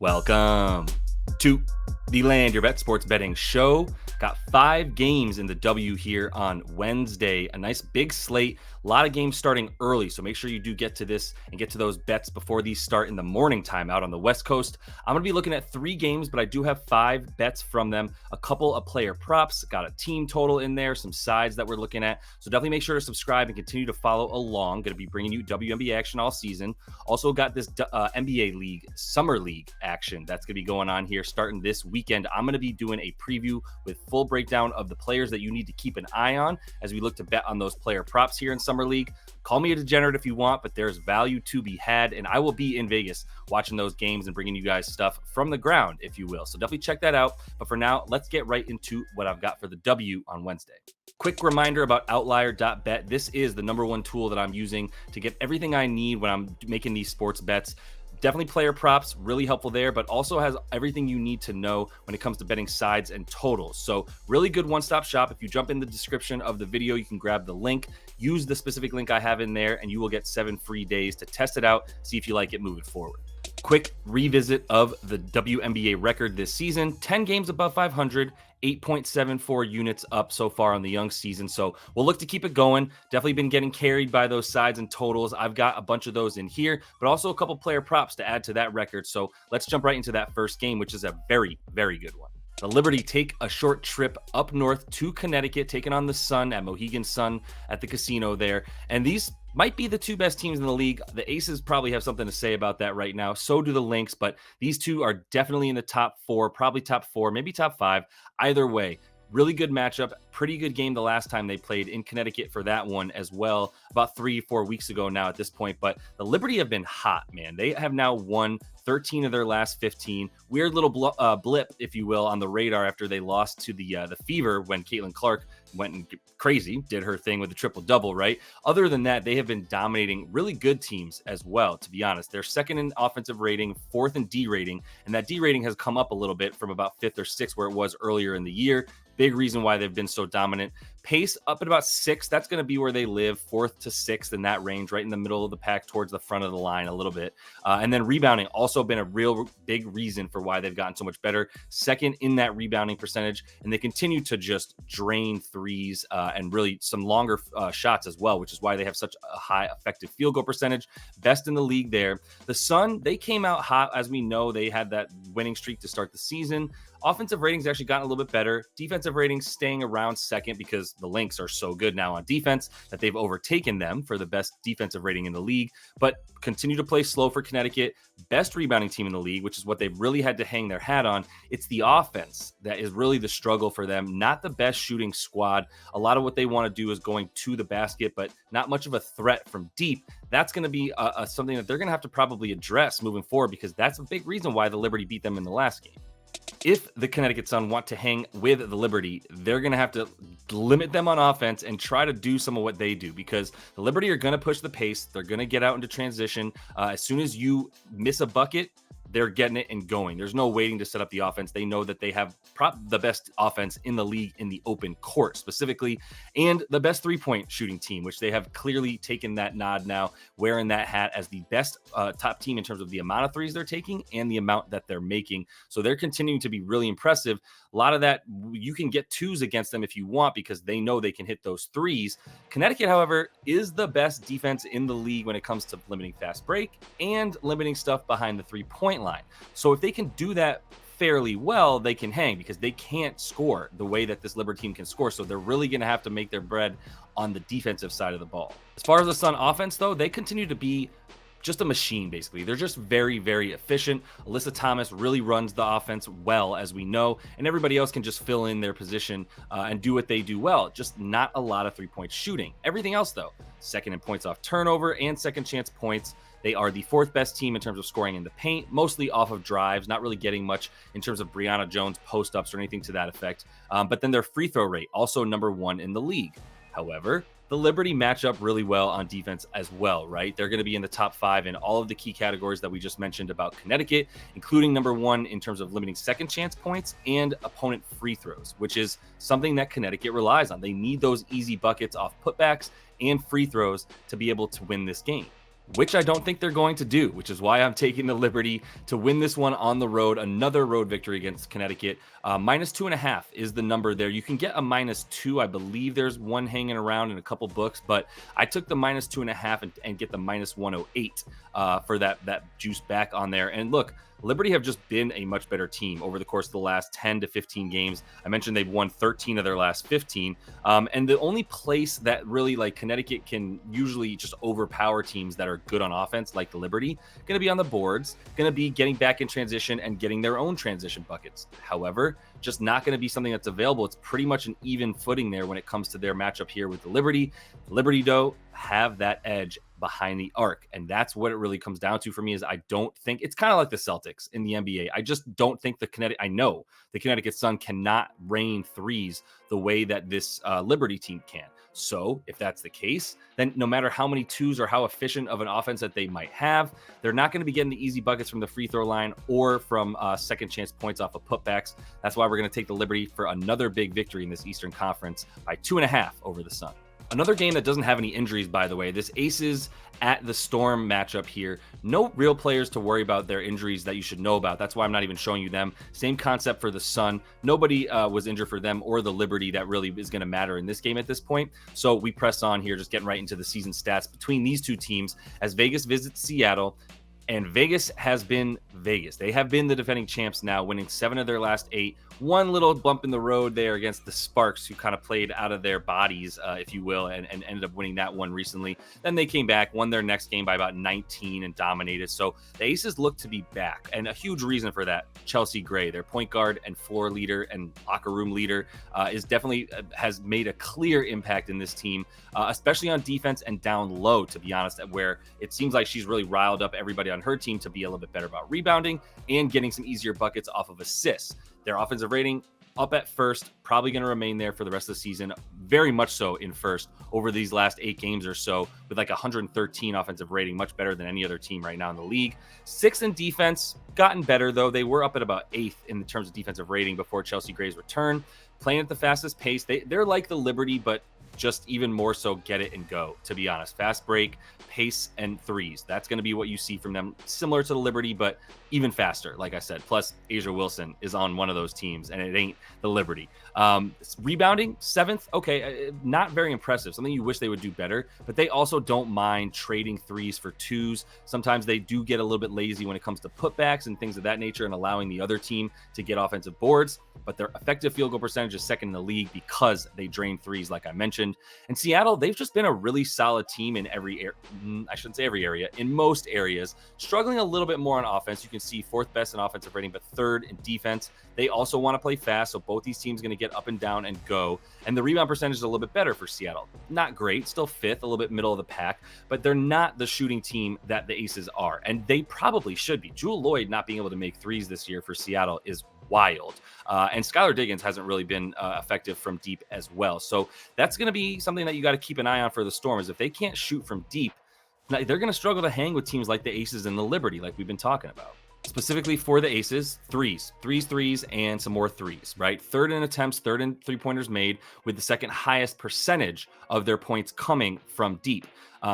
Welcome to the Land Your Bet Sports Betting Show. Got 5 games in the W here on Wednesday. A nice big slate. A lot of games starting early, so make sure you do get to this and get to those bets before these start in the morning time out on the West Coast. I'm going to be looking at 3 games, but I do have 5 bets from them. A couple of player props, got a team total in there, some sides that we're looking at. So definitely make sure to subscribe and continue to follow along. Going to be bringing you WNBA action all season. Also got this NBA League, Summer League action that's going to be going on here starting this weekend. I'm going to be doing a preview with full breakdown of the players that you need to keep an eye on as we look to bet on those player props here in Summer League. Call me a degenerate if you want, but there's value to be had, and I will be in Vegas watching those games and bringing you guys stuff from the ground, if you will. So definitely check that out. But for now, let's get right into what I've got for the W on Wednesday. Quick reminder about outlier.bet. This is the #1 tool that I'm using to get everything I need when I'm making these sports bets. Definitely player props, really helpful there, but also has everything you need to know when it comes to betting sides and totals. So really good one-stop shop. If you jump in the description of the video, you can grab the link, use the specific link I have in there, and you will get 7 free days to test it out, see if you like it moving forward. Quick revisit of the WNBA record this season. 10 games above 500, 8.74 units up so far on the young season. So we'll look to keep it going. Definitely been getting carried by those sides and totals. I've got a bunch of those in here, but also a couple player props to add to that record. So let's jump right into that first game, which is a very, very good one. The Liberty take a short trip up north to Connecticut, taking on the Sun at Mohegan Sun at the casino there. And these might be the 2 best teams in the league. The Aces probably have something to say about that right now. So do the Lynx, but these 2 are definitely in the top 4, probably top 4, maybe top 5. Either way, really good matchup. Pretty good game the last time they played in Connecticut for that one as well, about 3-4 weeks ago now at this point. But the Liberty have been hot, man. They have now won 13 of their last 15. Weird little blip, if you will, on the radar after they lost to the Fever when Caitlin Clark went and crazy, did her thing with the triple-double, right? Other than that, they have been dominating really good teams as well, to be honest. They're second in offensive rating, 4th in D rating, and that D rating has come up a little bit from about 5th or 6th where it was earlier in the year. Big reason why they've been so dominant. Pace up at about 6. That's going to be where they live, 4th to 6th in that range, right in the middle of the pack towards the front of the line a little bit. And then rebounding, also been a real big reason for why they've gotten so much better. 2nd in that rebounding percentage, and they continue to just drain threes and really some longer shots as well, which is why they have such a high effective field goal percentage. Best in the league there. The Sun, they came out hot. As we know, they had that winning streak to start the season. Offensive ratings actually gotten a little bit better. Defensive ratings staying around 2nd because the Lynx are so good now on defense that they've overtaken them for the best defensive rating in the league, but continue to play slow for Connecticut. Best rebounding team in the league, which is what they've really had to hang their hat on. It's the offense that is really the struggle for them. Not the best shooting squad. A lot of what they want to do is going to the basket, but not much of a threat from deep. That's going to be something that they're going to have to probably address moving forward because that's a big reason why the Liberty beat them in the last game. If the Connecticut Sun want to hang with the Liberty, they're going to have to limit them on offense and try to do some of what they do because the Liberty are going to push the pace. They're going to get out into transition. As soon as you miss a bucket, they're getting it and going. There's no waiting to set up the offense. They know that they have the best offense in the league in the open court specifically, and the best 3-point shooting team, which they have clearly taken that nod now, wearing that hat as the best top team in terms of the amount of threes they're taking and the amount that they're making. So they're continuing to be really impressive. A lot of that, you can get 2s against them if you want because they know they can hit those 3s. Connecticut, however, is the best defense in the league when it comes to limiting fast break and limiting stuff behind the 3-point line. So if they can do that fairly well, they can hang because they can't score the way that this Liberty team can score. So they're really going to have to make their bread on the defensive side of the ball. As far as the Sun offense, though, they continue to be just a machine, basically. They're just very, very efficient. Alyssa Thomas really runs the offense well, as we know, and everybody else can just fill in their position and do what they do well. Just not a lot of 3-point shooting. Everything else, though, 2nd in points off turnover and second chance points. They are the 4th best team in terms of scoring in the paint, mostly off of drives, not really getting much in terms of Brianna Jones post-ups or anything to that effect. But then their free throw rate, also #1 in the league. However, the Liberty match up really well on defense as well, right? They're going to be in the top 5 in all of the key categories that we just mentioned about Connecticut, including #1 in terms of limiting second chance points and opponent free throws, which is something that Connecticut relies on. They need those easy buckets off putbacks and free throws to be able to win this game. which I don't think they're going to do, which is why I'm taking the liberty to win this one on the road. Another road victory against Connecticut. -2.5 is the number there. You can get a -2. I believe there's one hanging around in a couple books, but I took the -2.5 and get the -108 for that juice back on there. And look, Liberty have just been a much better team over the course of the last 10 to 15 games. I mentioned they've won 13 of their last 15. And the only place that really like Connecticut can usually just overpower teams that are good on offense, like the Liberty, going to be on the boards, going to be getting back in transition and getting their own transition buckets. However, just not going to be something that's available. It's pretty much an even footing there when it comes to their matchup here with the Liberty. Liberty, though, have that edge behind the arc. And that's what it really comes down to for me is I don't think it's kind of like the Celtics in the NBA. I just don't think I know the Connecticut Sun cannot rain threes the way that this Liberty team can. So if that's the case, then no matter how many twos or how efficient of an offense that they might have, they're not going to be getting the easy buckets from the free throw line or from second chance points off of putbacks. That's why we're going to take the Liberty for another big victory in this Eastern Conference by 2.5 over the Sun. Another game that doesn't have any injuries, by the way, this Aces at the Storm matchup here. No real players to worry about their injuries that you should know about. That's why I'm not even showing you them. Same concept for the Sun. Nobody was injured for them or the Liberty that really is going to matter in this game at this point. So we press on here, just getting right into the season stats between these two teams as Vegas visits Seattle. And Vegas has been Vegas. They have been the defending champs now, winning 7 of their last 8. One little bump in the road there against the Sparks, who kind of played out of their bodies, if you will, and ended up winning that one recently. Then they came back, won their next game by about 19 and dominated. So the Aces look to be back. And a huge reason for that, Chelsea Gray, their point guard and floor leader and locker room leader, is definitely has made a clear impact in this team, especially on defense and down low, to be honest, where it seems like she's really riled up everybody on her team to be a little bit better about rebounding and getting some easier buckets off of assists. Their offensive rating up at first, probably going to remain there for the rest of the season, very much so in first over these last 8 games or so, with like 113 offensive rating, much better than any other team right now in the league. 6th in defense, gotten better though. They were up at about 8th in terms of defensive rating before Chelsea Gray's return, playing at the fastest pace. They're like the Liberty, but just even more so get it and go, to be honest. Fast break, pace, and threes. That's going to be what you see from them. Similar to the Liberty, but even faster, like I said. Plus, Asia Wilson is on one of those teams, and it ain't the Liberty. Rebounding, 7th. Okay, not very impressive. Something you wish they would do better, but they also don't mind trading threes for twos. Sometimes they do get a little bit lazy when it comes to putbacks and things of that nature and allowing the other team to get offensive boards, but their effective field goal percentage is 2nd in the league because they drain threes, like I mentioned. And Seattle, they've just been a really solid team in I shouldn't say every area, in most areas, struggling a little bit more on offense. You can see 4th best in offensive rating, but 3rd in defense. They also want to play fast, so both these teams are going to get up and down and go. And the rebound percentage is a little bit better for Seattle. Not great, still 5th, a little bit middle of the pack, but they're not the shooting team that the Aces are, and they probably should be. Jewel Lloyd not being able to make threes this year for Seattle is wild. And Skylar Diggins hasn't really been effective from deep as well. So that's going to be something that you got to keep an eye on for the Storm, is if they can't shoot from deep, they're going to struggle to hang with teams like the Aces and the Liberty, like we've been talking about. Specifically for the Aces, threes, and some more threes, right? 3rd in attempts, 3rd in three-pointers made, with the 2nd highest percentage of their points coming from deep.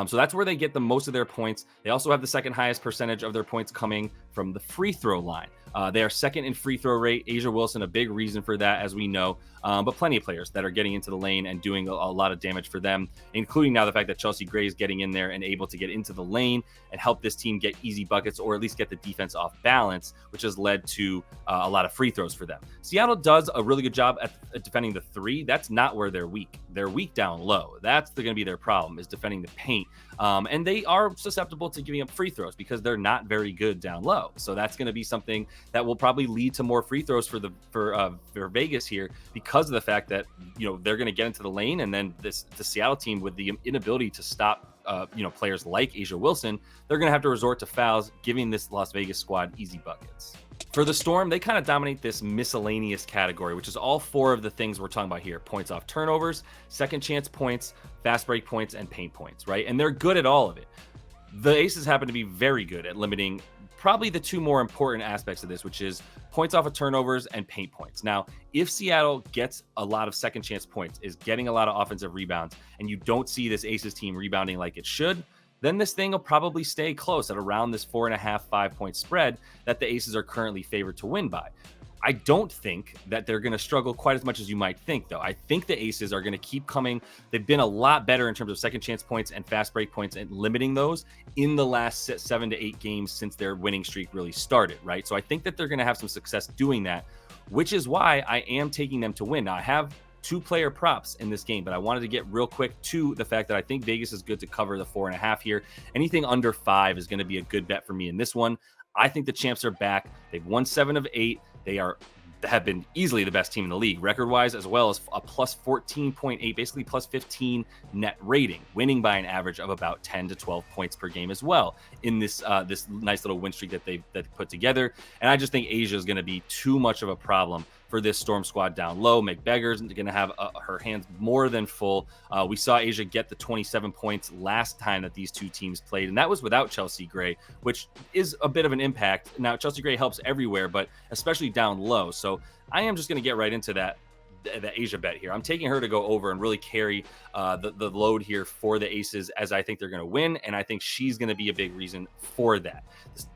So that's where they get the most of their points. They also have the 2nd highest percentage of their points coming from the free throw line. They are 2nd in free throw rate. Asia Wilson, a big reason for that, as we know, but plenty of players that are getting into the lane and doing a lot of damage for them, including now the fact that Chelsea Gray is getting in there and able to get into the lane and help this team get easy buckets, or at least get the defense off balance, which has led to a lot of free throws for them. Seattle does a really good job at defending the 3. That's not where they're weak. They're weak down low. That's going to be their problem, is defending the paint. And they are susceptible to giving up free throws because they're not very good down low. So that's going to be something that will probably lead to more free throws for Vegas here, because of the fact that, they're going to get into the lane, and then the Seattle team, with the inability to stop players like Asia Wilson, they're going to have to resort to fouls, giving this Las Vegas squad easy buckets. For the Storm, they kind of dominate this miscellaneous category, which is all 4 of the things we're talking about here: points off turnovers, second chance points, fast break points, and paint points, right? And they're good at all of it. The Aces happen to be very good at limiting probably the 2 more important aspects of this, which is points off of turnovers and paint points. Now, if Seattle gets a lot of second chance points, is getting a lot of offensive rebounds, and you don't see this Aces team rebounding like it should, then this thing will probably stay close at around this 4.5, 5 point spread that the Aces are currently favored to win by. I don't think that they're going to struggle quite as much as you might think, though. I think the Aces are going to keep coming. They've been a lot better in terms of second chance points and fast break points and limiting those in the last 7 to 8 games since their winning streak really started, right? So I think that they're going to have some success doing that, which is why I am taking them to win. Now, I have 2-player props in this game, but I wanted to get real quick to the fact that I think Vegas is good to cover the 4.5 here. Anything under 5 is going to be a good bet for me in this one. I think the champs are back. They've won 7 of 8. They have been easily the best team in the league record-wise, as well as a plus 14.8, basically plus 15 net rating, winning by an average of about 10 to 12 points per game as well in this this nice little win streak that they've put together. And I just think Asia is going to be too much of a problem for this Storm squad down low. McBeggar's going to have her hands more than full. We saw Asia get the 27 points last time that these two teams played, and that was without Chelsea Gray, which is a bit of an impact. Now, Chelsea Gray helps everywhere, but especially down low. So I am just going to get right into the Asia bet here. I'm taking her to go over and really carry the load here for the Aces, as I think they're going to win, and I think she's going to be a big reason for that.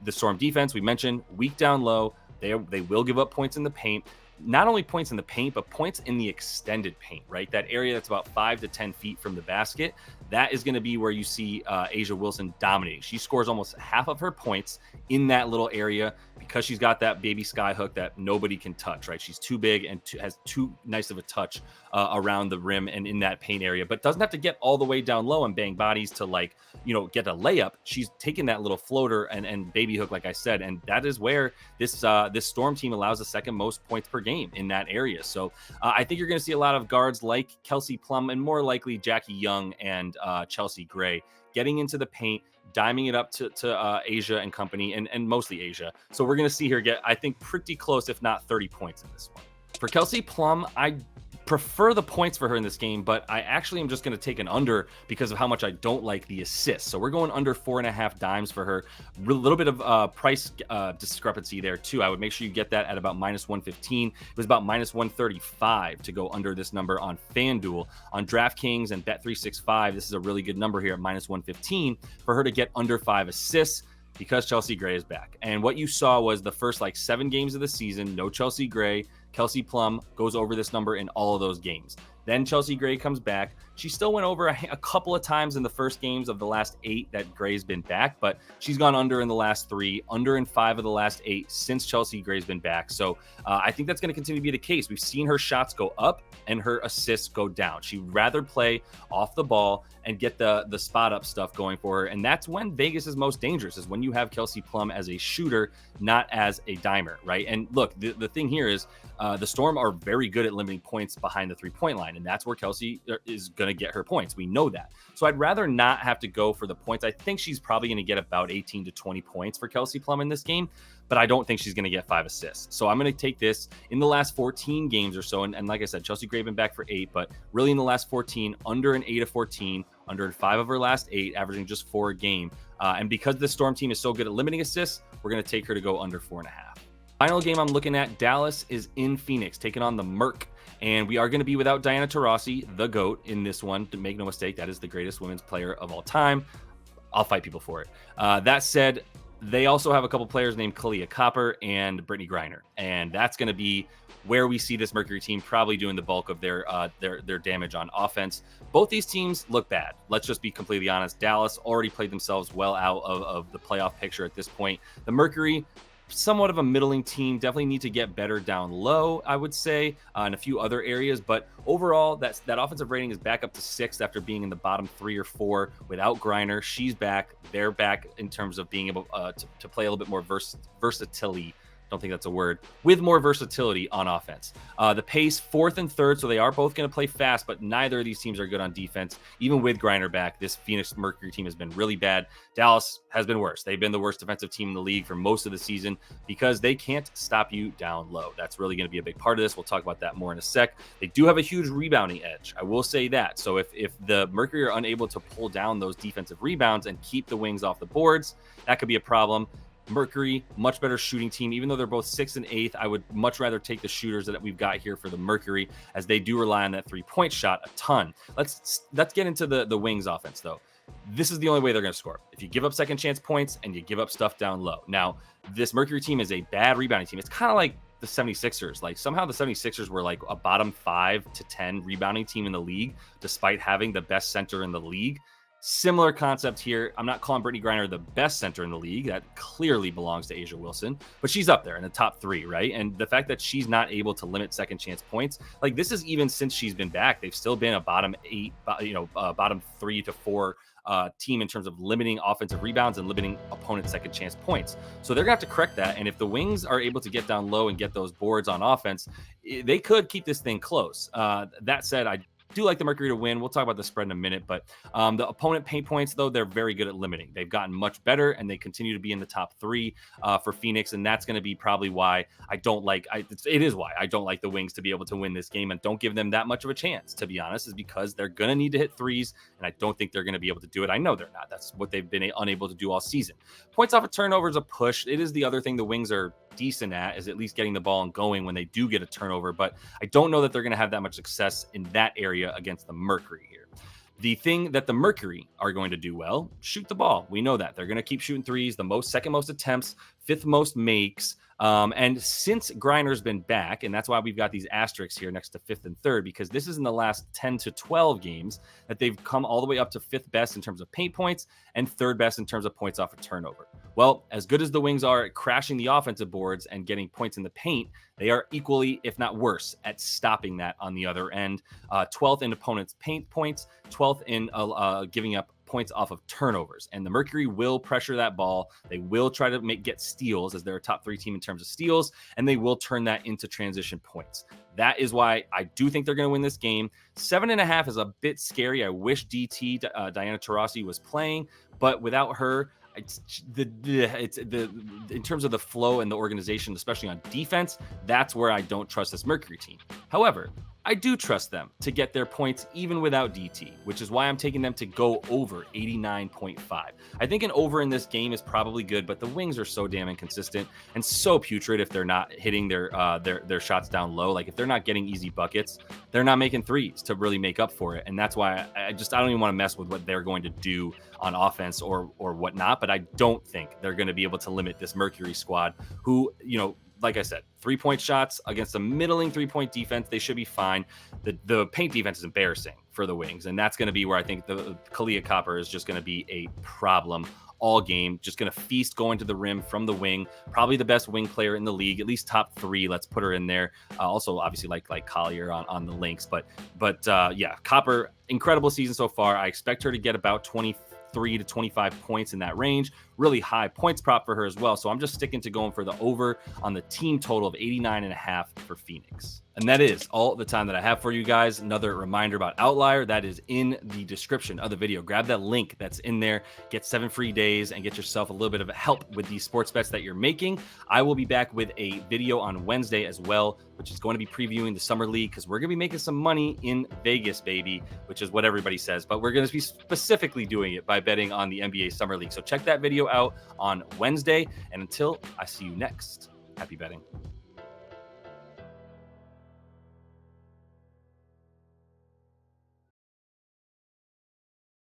The Storm defense, we mentioned, weak down low. They will give up points in the paint. Not only points in the paint, but points in the extended paint, right? That area that's about 5 to 10 feet from the basket. That is going to be where you see Asia Wilson dominating. She scores almost half of her points in that little area because she's got that baby sky hook that nobody can touch, right? She's too big and has too nice of a touch around the rim and in that paint area, but doesn't have to get all the way down low and bang bodies to, like, you know, get a layup. She's taking that little floater and baby hook, like I said, and that is where this Storm team allows the second most points per game in that area. So I think you're going to see a lot of guards like Kelsey Plum and more likely Jackie Young and Chelsea Gray getting into the paint, diming it up to Asia and company, and mostly Asia. So we're going to see her get, I think, pretty close, if not 30 points in this one. For Kelsey Plum, I prefer the points for her in this game, but I actually am just going to take an under because of how much I don't like the assists. So we're going under 4.5 dimes for her. A little bit of price discrepancy there too. I would make sure you get that at about minus 115. It was about minus 135 to go under this number on FanDuel. On DraftKings and Bet365, this is a really good number here at minus 115 for her to get under 5 assists, because Chelsea Gray is back. And what you saw was the first 7 games of the season, no Chelsea Gray. Kelsey Plum goes over this number in all of those games. Then Chelsea Gray comes back. She still went over a couple of times in the first games of the last 8 that Gray's been back, but she's gone under in the last 3, under in 5 of the last 8 since Chelsea Gray's been back. So I think that's going to continue to be the case. We've seen her shots go up and her assists go down. She'd rather play off the ball and get the spot up stuff going for her. And that's when Vegas is most dangerous, is when you have Kelsey Plum as a shooter, not as a dimer, right? And look, the thing here is the Storm are very good at limiting points behind the 3-point line, and that's where Kelsey is going to get her points. We know that. So I'd rather not have to go for the points. I think she's probably going to get about 18 to 20 points for Kelsey Plum in this game, but I don't think she's going to get 5 assists. So I'm going to take this in the last 14 games or so. And like I said, Chelsea Gray been back for 8, but really in the last 14, under an 8 of 14, under 5 of her last 8, averaging just 4 a game. And because the Storm team is so good at limiting assists, we're going to take her to go under 4.5. Final game I'm looking at, Dallas is in Phoenix, taking on the Merc. And we are going to be without Diana Taurasi, the GOAT, in this one. To make no mistake, that is the greatest women's player of all time. I'll fight people for it. That said, they also have a couple players named Kalia Copper and Brittany Griner. And that's going to be where we see this Mercury team probably doing the bulk of their damage on offense. Both these teams look bad. Let's just be completely honest. Dallas already played themselves well out of the playoff picture at this point. The Mercury, somewhat of a middling team, definitely need to get better down low, I would say, in a few other areas. But overall, that offensive rating is back up to 6th after being in the bottom 3 or 4 without Griner. She's back. They're back in terms of being able to play a little bit more versatility. Don't think that's a word, with more versatility on offense. The pace, 4th and 3rd, so they are both going to play fast, but neither of these teams are good on defense. Even with Griner back, this Phoenix Mercury team has been really bad. Dallas has been worse. They've been the worst defensive team in the league for most of the season because they can't stop you down low. That's really going to be a big part of this. We'll talk about that more in a sec. They do have a huge rebounding edge, I will say that. So if the Mercury are unable to pull down those defensive rebounds and keep the wings off the boards, that could be a problem. Mercury, much better shooting team. Even though they're both 6th and 8th, I would much rather take the shooters that we've got here for the Mercury, as they do rely on that 3-point shot a ton. Let's get into the wings offense, though. this is the only way they're going to score. If you give up second chance points and you give up stuff down low. Now, this Mercury team is a bad rebounding team. It's kind of like the 76ers. Like somehow the 76ers were like a bottom 5 to 10 rebounding team in the league, despite having the best center in the league. Similar concept here. I'm not calling Brittany Griner the best center in the league. That clearly belongs to A'ja Wilson, but she's up there in the top 3, right? And the fact that she's not able to limit second chance points, like this is even since she's been back, they've still been a bottom 8, bottom 3 to 4 team in terms of limiting offensive rebounds and limiting opponent second chance points. So they're gonna have to correct that. And if the Wings are able to get down low and get those boards on offense, they could keep this thing close. That said, I do like the Mercury to win. We'll talk about the spread in a minute, but the opponent paint points, though, they're very good at limiting. They've gotten much better, and they continue to be in the top 3 for Phoenix, and that's going to be probably why I don't like. It is why I don't like the Wings to be able to win this game, and don't give them that much of a chance. To be honest, is because they're going to need to hit threes, and I don't think they're going to be able to do it. I know they're not. That's what they've been unable to do all season. Points off a turnover is a push. It is the other thing the Wings are decent at, is at least getting the ball and going when they do get a turnover, but I don't know that they're going to have that much success in that area against the Mercury here. The thing that the Mercury are going to do well, shoot the ball. We know that they're going to keep shooting threes, the second most attempts, 5th most makes. And since Griner's been back, and that's why we've got these asterisks here next to 5th and 3rd, because this is in the last 10 to 12 games that they've come all the way up to 5th best in terms of paint points and 3rd best in terms of points off a turnover. Well, as good as the Wings are at crashing the offensive boards and getting points in the paint, they are equally, if not worse, at stopping that on the other end. 12th in opponents' paint points, 12th in giving up points off of turnovers. And the Mercury will pressure that ball. They will try to get steals, as they're a top 3 team in terms of steals, and they will turn that into transition points. That is why I do think they're going to win this game. 7.5 is a bit scary. I wish DT, Diana Taurasi, was playing, but without her, in terms of the flow and the organization, especially on defense, that's where I don't trust this Mercury team. However, I do trust them to get their points even without DT, which is why I'm taking them to go over 89.5. I think an over in this game is probably good, but the Wings are so damn inconsistent and so putrid if they're not hitting their shots down low. Like if they're not getting easy buckets, they're not making threes to really make up for it. And that's why I don't even want to mess with what they're going to do on offense or whatnot. But I don't think they're going to be able to limit this Mercury squad, who, like I said, 3-point shots against a middling 3-point defense, they should be fine. The paint defense is embarrassing for the Wings, and that's going to be where I think the Kalia Copper is just going to be a problem all game. Just going to feast going to the rim from the wing. Probably the best wing player in the league, at least top 3. Let's put her in there. Also, obviously, like Collier on the Lynx, but yeah, Copper, incredible season so far. I expect her to get about 23 to 25 points in that range. Really high points prop for her as well. So I'm just sticking to going for the over on the team total of 89.5 for Phoenix. And that is all the time that I have for you guys. Another reminder about Outlier, that is in the description of the video. Grab that link that's in there, get 7 free days, and get yourself a little bit of help with these sports bets that you're making. I will be back with a video on Wednesday as well, which is going to be previewing the Summer League, because we're going to be making some money in Vegas, baby, which is what everybody says. But we're going to be specifically doing it by betting on the NBA Summer League. So check that video out on Wednesday. And until I see you next, happy betting.